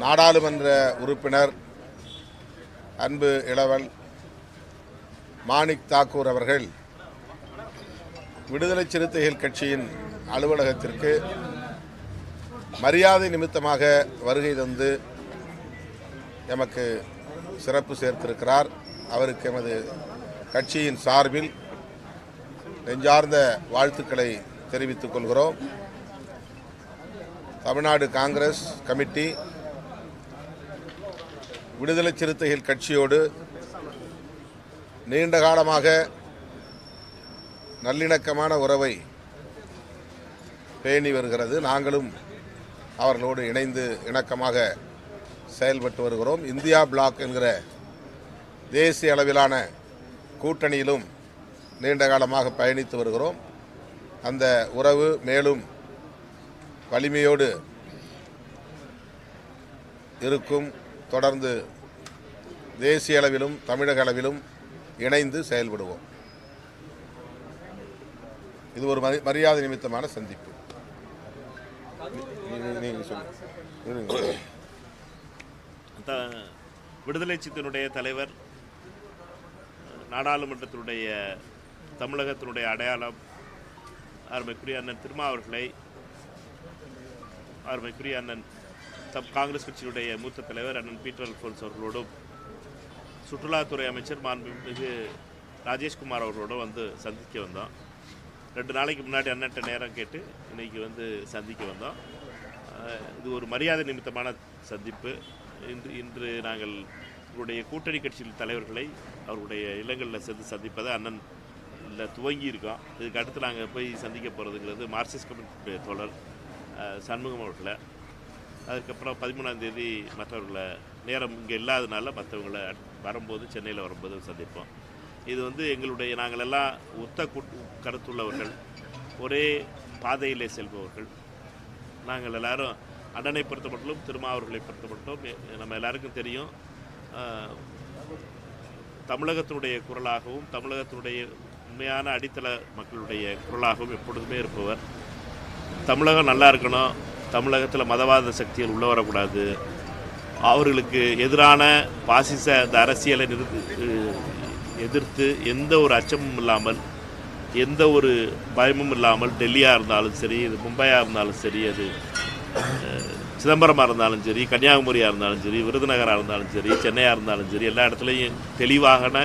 நாடாளுமன்ற உறுப்பினர் அன்பு இளவல் மாணிக் தாக்கூர் அவர்கள் விடுதலை சிறுத்தைகள் கட்சியின் அலுவலகத்திற்கு மரியாதை நிமித்தமாக வருகை தந்து எமக்கு சிறப்பு சேர்த்திருக்கிறார். அவருக்கு எமது கட்சியின் சார்பில் நெஞ்சார்ந்த வாழ்த்துக்களை தெரிவித்துக் கொள்கிறோம். தமிழ்நாடு காங்கிரஸ் கமிட்டி விடுதலை சிறுத்தைகள் கட்சியோடு நீண்ட காலமாக நல்லிணக்கமான உறவை பேணி வருகிறது. நாங்களும் அவர்களோடு இணைந்து இணக்கமாக செயல்பட்டு வருகிறோம். இந்தியா பிளாக் என்கிற தேசிய அளவிலான கூட்டணியிலும் நீண்ட காலமாக பயணித்து வருகிறோம். அந்த உறவு மேலும் வலிமையோடு இருக்கும். தொடர்ந்து தேசிய அளவிலும் தமிழக அளவிலும் இணைந்து செயல்படுவோம். இது ஒரு மரியாதை நிமித்தமான சந்திப்பு. விடுதலை சிறுத்தைகளுடைய தலைவர், நாடாளுமன்றத்தினுடைய தமிழகத்தினுடைய அடையாளம் அருமைக்குரிய அண்ணன் திருமாவர்களை, அருமைக்குரிய அண்ணன் காங்கிரஸ் கட்சியினுடைய மூத்த தலைவர் அண்ணன் பீட்டர் அல்போன்ஸ் அவர்களோடும், சுற்றுலாத்துறை அமைச்சர் மாண்புமிகு ராஜேஷ்குமார் அவர்களோடும் வந்து சந்திக்க வந்தோம். 2 நாளைக்கு முன்னாடி அண்ணன்ட்ட நேரம் கேட்டு இன்றைக்கி வந்து சந்திக்க வந்தோம். இது ஒரு மரியாதை நிமித்தமான சந்திப்பு. இன்று நாங்கள் எங்களுடைய கூட்டணி கட்சியின் தலைவர்களை அவர்களுடைய இல்லங்களில் சென்று சந்திப்பதை அண்ணன் இல்லை துவங்கி இருக்கோம். இதுக்கு அடுத்து நாங்கள் போய் சந்திக்க போகிறதுங்கிறது மார்க்சிஸ்ட் கம்யூனிஸ்டுடைய தோழர் சண்முகம் அவர்களை, அதுக்கப்புறம் 13ஆம் தேதி மற்றவர்களை நேரம் இங்கே இல்லாதனால மற்றவங்களை வரும்போது சென்னையில் வரும்போது சந்திப்போம். இது வந்து எங்களுடைய நாங்கள் எல்லாம் ஒத்த கருத்துள்ளவர்கள், ஒரே பாதையிலே செல்பவர்கள். நாங்கள் எல்லாரும் அண்ணனை பொறுத்தப்பட்டலும் திருமாவர்களை பொறுத்தப்பட்டோம். நம்ம எல்லாருக்கும் தெரியும், தமிழகத்தினுடைய குரலாகவும் தமிழகத்தினுடைய உண்மையான அடித்தள மக்களுடைய குரலாகவும் எப்பொழுதுமே இருப்பவர். தமிழகம் நல்லா இருக்கணும், தமிழகத்தில் மதவாத சக்திகள் உள்ள வரக்கூடாது, அவர்களுக்கு எதிரான பாசிச அந்த அரசியலை எதிர்த்து எந்த ஒரு அச்சமும் இல்லாமல், எந்த ஒரு பயமும் இல்லாமல், டெல்லியாக இருந்தாலும் சரி, இது மும்பையாக இருந்தாலும் சரி, அது சிதம்பரமாக இருந்தாலும் சரி, கன்னியாகுமரியாக இருந்தாலும் சரி, விருதுநகராக இருந்தாலும் சரி, சென்னையாக இருந்தாலும் சரி, எல்லா இடத்துலையும் தெளிவான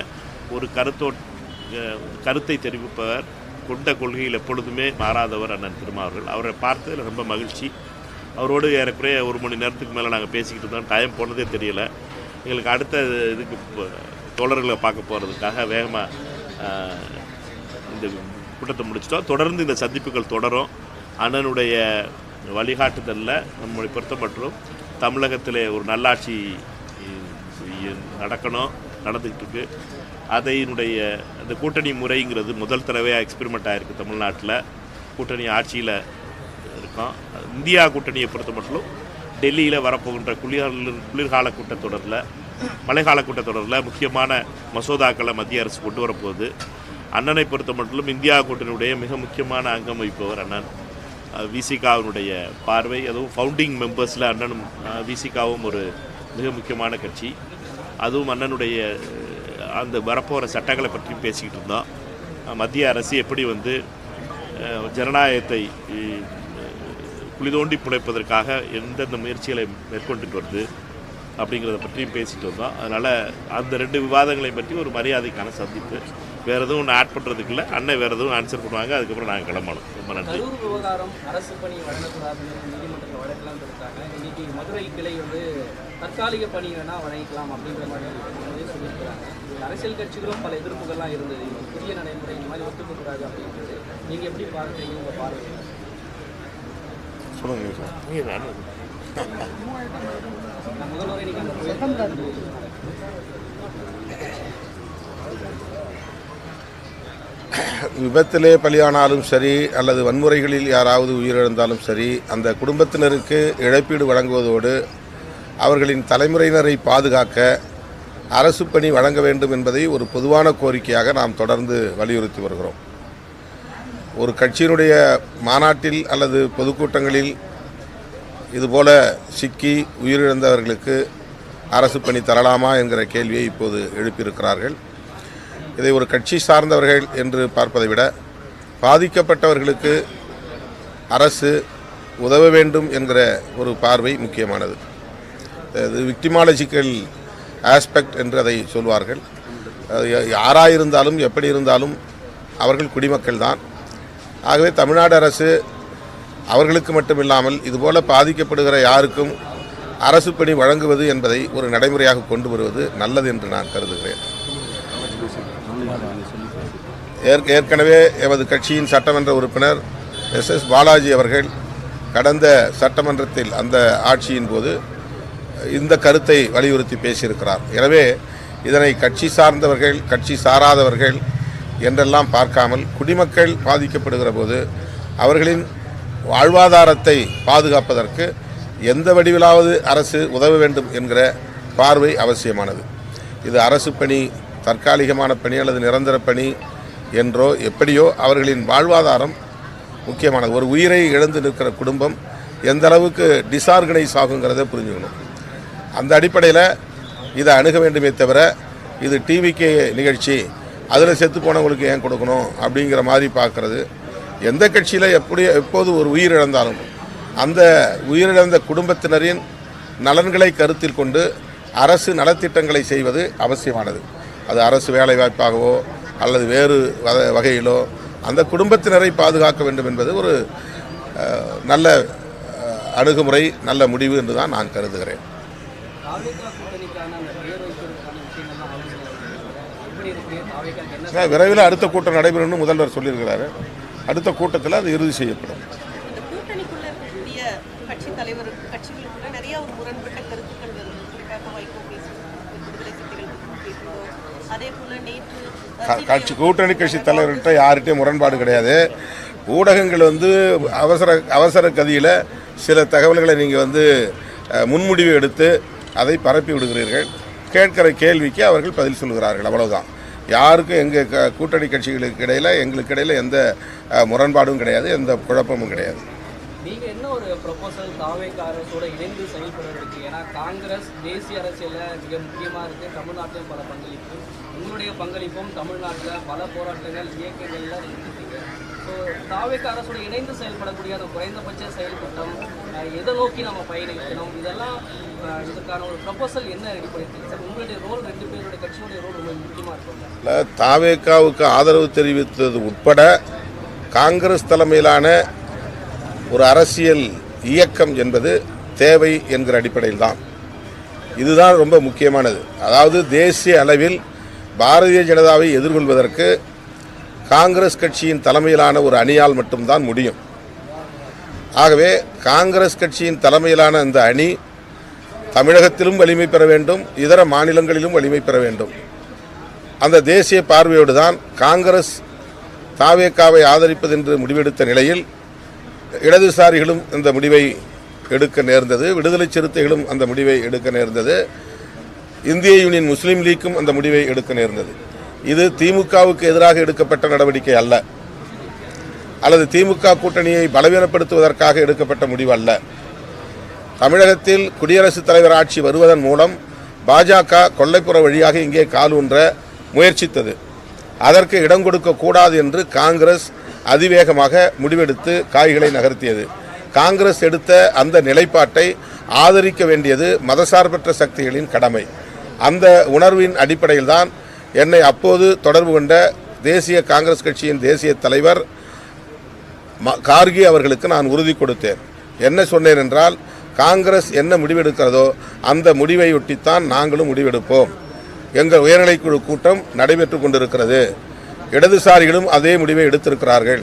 ஒரு கருத்தை தெரிவிப்பவர், கொண்ட கொள்கையில் எப்பொழுதுமே மாறாதவர் அண்ணன் திருமாவர்கள். அவரை பார்த்ததில் ரொம்ப மகிழ்ச்சி. அவரோடு ஏறக்குறைய 1 மணி நேரத்துக்கு மேலே நாங்கள் பேசிக்கிட்டு இருந்தோம். டைம் போனதே தெரியலை. எங்களுக்கு அடுத்த இதுக்கு தோழர்களை பார்க்க போகிறதுக்காக வேகமாக இந்த கூட்டத்தை முடிச்சிட்டோம். தொடர்ந்து இந்த சந்திப்புகள் தொடரும். அண்ணனுடைய வழிகாட்டுதலில் நம்மளை பொறுத்த மற்றும் தமிழகத்தில் ஒரு நல்லாட்சி நடந்துக்கிட்டு இருக்கு. அதனுடைய அந்த கூட்டணி முறைங்கிறது முதல் தடவையாக எக்ஸ்பெரிமெண்ட் ஆகிருக்கு தமிழ்நாட்டில். கூட்டணி ஆட்சியில் இருக்கோம். இந்தியா கூட்டணியை பொறுத்த மட்டும் டெல்லியில் வரப்போகின்ற குளிர்கால கூட்டத்தொடரில், மழைக்கால கூட்டத்தொடரில் முக்கியமான மசோதாக்களை மத்திய அரசு கொண்டு வரப்போகுது. அண்ணனை பொறுத்த மட்டும் இந்தியா கூட்டணியுடைய மிக முக்கியமான அங்கம் வகிப்பவர் அண்ணன். விசிகாவினுடைய பார்வை, அதுவும் ஃபவுண்டிங் மெம்பர்ஸில் அண்ணனும் விசிகாவும் ஒரு மிக முக்கியமான கட்சி. அதுவும் அண்ணனுடைய அந்த வரப்போகிற சட்டங்களை பற்றி பேசிக்கிட்டு இருந்தோம். மத்திய அரசு எப்படி வந்து ஜனநாயகத்தை குளிதோண்டி புடைப்பதற்காக எந்தெந்த முயற்சிகளை மேற்கொண்டுட்டு வருது அப்படிங்கிறத பற்றியும் பேசிட்டு வந்தோம். அதனால் அந்த 2 விவாதங்களை பற்றி ஒரு மரியாதைக்கான சந்திப்பு. வேறு எதுவும் ஒன்று ஆட் பண்ணுறதுக்கு இல்லை. அண்ணன் வேறு எதுவும் ஆன்சர் பண்ணுவாங்க. அதுக்கப்புறம் நாங்கள் கிளம்பணும். ரொம்ப நன்றி. விவகாரம் அரசு பணி வழங்கக்கூடாதுன்னு நீதிமன்றத்தில் வழக்கெல்லாம் கொடுத்தாங்க. இன்னைக்கு மதுரை கிளை வந்து தற்காலிக பணி வேணால் வழங்கிக்கலாம் அப்படின்ற மாதிரி சொல்லியிருக்கிறாங்க. அரசியல் கட்சிகளும் பல எதிர்ப்புகள்லாம் இருந்தது. புதிய நடைமுறை இந்த மாதிரி ஒத்துக்கக்கூடாது அப்படின்றது நீங்கள் எப்படி பார்க்குறீங்க? உங்கள் பார்வை சொல்லுங்கள் சார். முதல்வரை நீங்கள் விபத்திலே பலியானாலும் சரி அல்லது வன்முறைகளில் யாராவது உயிரிழந்தாலும் சரி, அந்த குடும்பத்தினருக்கு இழப்பீடு வழங்குவதோடு அவர்களின் தலைமுறையினரை பாதுகாக்க அரசு பணி வழங்க வேண்டும் என்பதை ஒரு பொதுவான கோரிக்கையாக நாம் தொடர்ந்து வலியுறுத்தி வருகிறோம். ஒரு கட்சியினுடைய மாநாட்டில் அல்லது பொதுக்கூட்டங்களில் இதுபோல சிக்கி உயிரிழந்தவர்களுக்கு அரசு பணி தரலாமா என்கிற கேள்வியை இப்போது எழுப்பியிருக்கிறார்கள். இதை ஒரு கட்சி சார்ந்தவர்கள் என்று பார்ப்பதை விட பாதிக்கப்பட்டவர்களுக்கு அரசு உதவ வேண்டும் என்கிற ஒரு பார்வை முக்கியமானது. இது விக்டிமாலஜிக்கல் ஆஸ்பெக்ட் என்று அதை சொல்வார்கள். யாராயிருந்தாலும் எப்படி இருந்தாலும் அவர்கள் குடிமக்கள் தான். ஆகவே தமிழ்நாடு அரசு அவர்களுக்கு மட்டுமில்லாமல் இதுபோல பாதிக்கப்படுகிற யாருக்கும் அரசு பணி வழங்குவது என்பதை ஒரு நடைமுறையாக கொண்டு வருவது நல்லது என்று நான் கருதுகிறேன். ஏற்கனவே எமது கட்சியின் சட்டமன்ற உறுப்பினர் எஸ் பாலாஜி அவர்கள் கடந்த சட்டமன்றத்தில் அந்த ஆட்சியின் போது இந்த கருத்தை வலியுறுத்தி பேசியிருக்கிறார். எனவே இதனை கட்சி சார்ந்தவர்கள் கட்சி சாராதவர்கள் என்றெல்லாம் பார்க்காமல் குடிமக்கள் பாதிக்கப்படுகிற போது அவர்களின் வாழ்வாதாரத்தை பாதுகாப்பதற்கு எந்த வடிவிலாவது அரசு உதவ வேண்டும் என்கிற பார்வை அவசியமானது. இது அரசு பணி, தற்காலிகமான பணி அல்லது நிரந்தர பணி என்றோ எப்படியோ அவர்களின் வாழ்வாதாரம் முக்கியமானது. ஒரு உயிரை இழந்து நிற்கிற குடும்பம் எந்த அளவுக்கு டிஸ்ஆர்கனைஸ் ஆகுங்கிறத புரிஞ்சுக்கணும். அந்த அடிப்படையில் இதை அணுக வேண்டுமே தவிர இது டிவிக்கு நிகழ்ச்சி, அதில் செத்து போனவங்களுக்கு ஏன் கொடுக்கணும் அப்படிங்கிற மாதிரி பார்க்குறது. எந்த கட்சியில் எப்போது ஒரு உயிர் இழந்தாலும் அந்த உயிரிழந்த குடும்பத்தினரின் நலன்களை கருத்தில் கொண்டு அரசு நலத்திட்டங்களை செய்வது அவசியமானது. அது அரசு வேலைவாய்ப்பாகவோ அல்லது வேறு வகையிலோ அந்த குடும்பத்தினரை பாதுகாக்க வேண்டும் என்பது ஒரு நல்ல அணுகுமுறை, நல்ல முடிவு என்று தான் நான் கருதுகிறேன். விரைவில் அடுத்த கூட்டம் நடைபெறும் முதல்வர் சொல்லியிருக்கிறாரு. அடுத்த கூட்டத்தில் அது இறுதி செய்யப்படும். கூட்டணி கட்சி தலைவர்கிட்ட யார்கிட்டையும் முரண்பாடு கிடையாது. ஊடகங்கள் அவசர கதியில் சில தகவல்களை நீங்கள் முன்முடிவு எடுத்து அதை பரப்பி விடுகிறீர்கள். கேட்கிற கேள்விக்கு அவர்கள் பதில் சொல்கிறார்கள், அவ்வளவுதான். யாருக்கும் எங்கள் கூட்டணி கட்சிகளுக்கு இடையில் எங்களுக்கு இடையில் எந்த முரண்பாடும் கிடையாது, எந்த குழப்பமும் கிடையாது. நீங்கள் என்ன ஒரு ப்ரொபோசல் தாவேக அரசோட இணைந்து செயல்படுறதுக்கு? ஏன்னா காங்கிரஸ் தேசிய அரசியலில் மிக முக்கியமாக இருக்குது, தமிழ்நாட்டிலும் பல பங்களிப்பு, உங்களுடைய பங்களிப்பும் தமிழ்நாட்டில் பல போராட்டங்கள் இயக்கங்கள்லாம் இருந்துருக்கு. ஸோ தாவேக அரசோட இணைந்து செயல்படக்கூடிய அந்த குறைந்தபட்ச செயல்திட்டம் எதை நோக்கி நம்ம பயணிக்கணும், இதெல்லாம் இதுக்கான ஒரு ப்ரொபோசல் என்ன ரெடி பண்ணிருக்கு சார்? உங்களுடைய ரோல், ரெண்டு பேருடைய கட்சியுடைய ரோல் ரொம்ப முக்கியமாக இருக்கும். இல்லை, தாவேகாவுக்கு ஆதரவு தெரிவித்தது உட்பட காங்கிரஸ் தலைமையிலான ஒரு அரசியல் இயக்கம் என்பது தேவை என்கிற அடிப்படையில் தான். இதுதான் ரொம்ப முக்கியமானது. அதாவது தேசிய அளவில் பாரதிய ஜனதாவை எதிர்கொள்வதற்கு காங்கிரஸ் கட்சியின் தலைமையிலான ஒரு அணியால் மட்டும்தான் முடியும். ஆகவே காங்கிரஸ் கட்சியின் தலைமையிலான அந்த அணி தமிழகத்திலும் வலிமை பெற வேண்டும், இதர மாநிலங்களிலும் வலிமை பெற வேண்டும். அந்த தேசிய பார்வையோடு தான் காங்கிரஸ் தாவேகாவை ஆதரிப்பது என்று முடிவெடுத்த நிலையில் இடதுசாரிகளும் இந்த முடிவை எடுக்க நேர்ந்தது, விடுதலை சிறுத்தைகளும் அந்த முடிவை எடுக்க நேர்ந்தது, இந்திய யூனியன் முஸ்லீம் லீக்கும் அந்த முடிவை எடுக்க நேர்ந்தது. இது திமுகவுக்கு எதிராக எடுக்கப்பட்ட நடவடிக்கை அல்ல, அல்லது திமுக கூட்டணியை பலவீனப்படுத்துவதற்காக எடுக்கப்பட்ட முடிவு அல்ல. தமிழகத்தில் குடியரசுத் தலைவர் ஆட்சி வருவதன் மூலம் பாஜக கொல்லைப்புற வழியாக இங்கே கால் ஊன்ற முயற்சித்தது. அதற்கு இடம் கொடுக்கக்கூடாது என்று காங்கிரஸ் அதிவேகமாக முடிவெடுத்து காய்களை நகர்த்தியது. காங்கிரஸ் எடுத்த அந்த நிலைப்பாட்டை ஆதரிக்க வேண்டியது மதசார்பற்ற சக்திகளின் கடமை. அந்த உணர்வின் அடிப்படையில் தான் என்னை அப்போது தொடர்பு கொண்ட தேசிய காங்கிரஸ் கட்சியின் தேசிய தலைவர் கார்கே அவர்களுக்கு நான் உறுதி கொடுத்தேன். என்ன சொன்னேன் என்றால், காங்கிரஸ் என்ன முடிவெடுக்கிறதோ அந்த முடிவையொட்டித்தான் நாங்களும் முடிவெடுப்போம். எங்கள் உயர்நிலைக்குழு கூட்டம் நடைபெற்று கொண்டிருக்கிறது, இடதுசாரிகளும் அதே முடிவை எடுத்திருக்கிறார்கள்,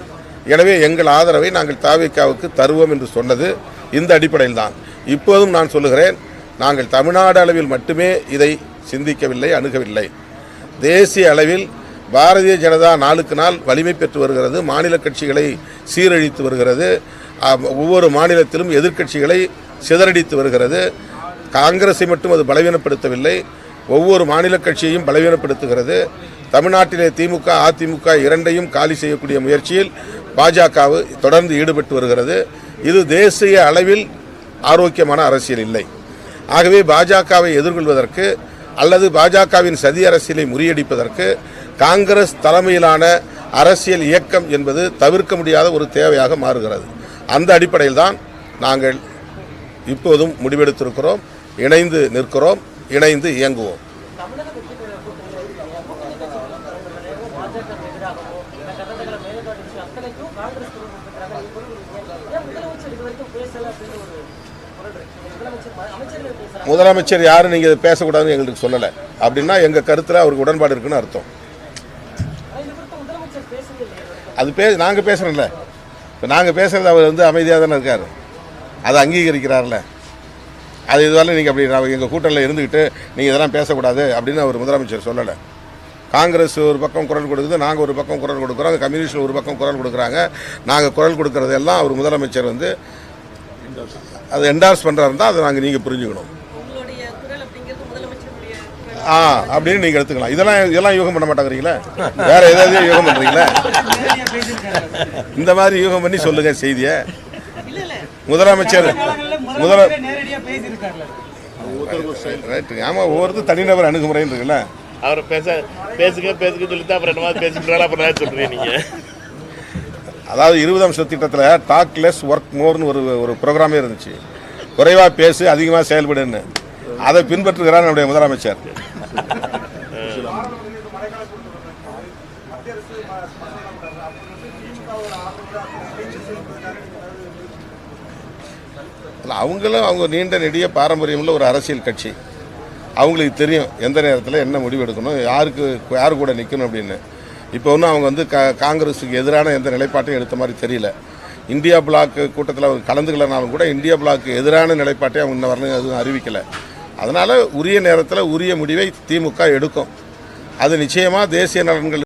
எனவே எங்கள் ஆதரவை நாங்கள் தாவேகாவுக்கு தருவோம் என்று சொன்னது இந்த அடிப்படையில் தான். இப்போதும் நான் சொல்லுகிறேன், நாங்கள் தமிழ்நாடு அளவில் மட்டுமே இதை சிந்திக்கவில்லை, அணுகவில்லை. தேசிய அளவில் பாரதிய ஜனதா நாளுக்கு நாள் வலிமை பெற்று வருகிறது, மாநில கட்சிகளை சீரழித்து வருகிறது, ஒவ்வொரு மாநிலத்திலும் எதிர்க்கட்சிகளை சிதறடித்து வருகிறது. காங்கிரஸை மட்டும் அது பலவீனப்படுத்தவில்லை, ஒவ்வொரு மாநில கட்சியையும் பலவீனப்படுத்துகிறது. தமிழ்நாட்டிலே திமுக அதிமுக இரண்டையும் காலி செய்யக்கூடிய முயற்சியில் பாஜக தொடர்ந்து ஈடுபட்டு வருகிறது. இது தேசிய அளவில் ஆரோக்கியமான அரசியல் இல்லை. ஆகவே பாஜகவை எதிர்கொள்வதற்கு அல்லது பாஜகவின் சதி அரசியலை முறியடிப்பதற்கு காங்கிரஸ் தலைமையிலான அரசியல் இயக்கம் என்பது தவிர்க்க முடியாத ஒரு தேவையாக மாறுகிறது. அந்த அடிப்படையில் தான் நாங்கள் இப்போதும் முடிவெடுத்திருக்கிறோம். இணைந்து நிற்கிறோம், இணைந்து இயங்குவோம். முதலமைச்சர் யாரும் நீங்க பேசக்கூடாதுன்னு எங்களுக்கு சொல்லலை. அப்படின்னா எங்க கருத்துல அவருக்கு உடன்பாடு இருக்குன்னு அர்த்தம். அது நாங்க பேசுறோம்ல, இப்போ நாங்கள் பேசுறது அவர் அமைதியாக தானே இருக்கார், அதை அங்கீகரிக்கிறார்ல. அது இதுவரை நீங்கள் அப்படி எங்கள் கூட்டத்தில் இருந்துக்கிட்டு நீங்கள் இதெல்லாம் பேசக்கூடாது அப்படின்னு அவர் முதலமைச்சர் சொல்லலை. காங்கிரஸ் ஒரு பக்கம் குரல் கொடுக்குது, நாங்கள் ஒரு பக்கம் குரல் கொடுக்குறோம், கம்யூனிஸ்ட் ஒரு பக்கம் குரல் கொடுக்குறாங்க. நாங்கள் குரல் கொடுக்குறதெல்லாம் அவர் முதலமைச்சர் அதை என்டார்ஸ் பண்ணுறாருந்தா அதை நீங்கள் புரிஞ்சுக்கணும். அப்படின்னு நீங்கள் எடுத்துக்கலாம். இதெல்லாம் யூகம் பண்ண மாட்டாங்கிறீங்களா? வேற ஏதாவது யூகம் பண்ணுறீங்களா? இந்த மாதிரி யூகம் பண்ணி சொல்லுங்க செய்தியை. முதலமைச்சர் ஆமா, ஒவ்வொருத்தரும் தனிநபர் அணுகுமுறைன்னு இருக்குல்ல. அவர் பேசுங்க சொல்லிட்டு அப்புறம் என்ன பேசிக்கிறாரு, அப்புறம் சொல்றீங்க நீங்க. அதாவது 20 திட்டத்தில் டாக் லெஸ் ஒர்க் மோர்னு ஒரு ப்ரோக்ராமே இருந்துச்சு. குறைவாக பேசு அதிகமாக செயல்படுன்னு. அதை பின்பற்றுகிறார் நம்முடைய முதலமைச்சர். அவங்க நீண்ட நெடிய பாரம்பரியமுள்ள ஒரு அரசியல் கட்சி. அவங்களுக்கு தெரியும் எந்த நேரத்தில் என்ன முடிவு எடுக்கணும், யாரு கூட நிற்கணும் அப்படின்னு. இப்போ ஒன்றும் அவங்க காங்கிரஸுக்கு எதிரான எந்த நிலைப்பாட்டையும் எடுத்த மாதிரி தெரியல. இந்தியா பிளாக் கூட்டத்தில் அவர் கலந்துக்கலனாலும் கூட இந்தியா பிளாக்கு எதிரான நிலைப்பாட்டை அவங்க இன்ன வரணும் எதுவும் அறிவிக்கலை. அதனால் உரிய நேரத்தில் உரிய முடிவை திமுக எடுக்கும். அது நிச்சயமாக தேசிய நலன்கள்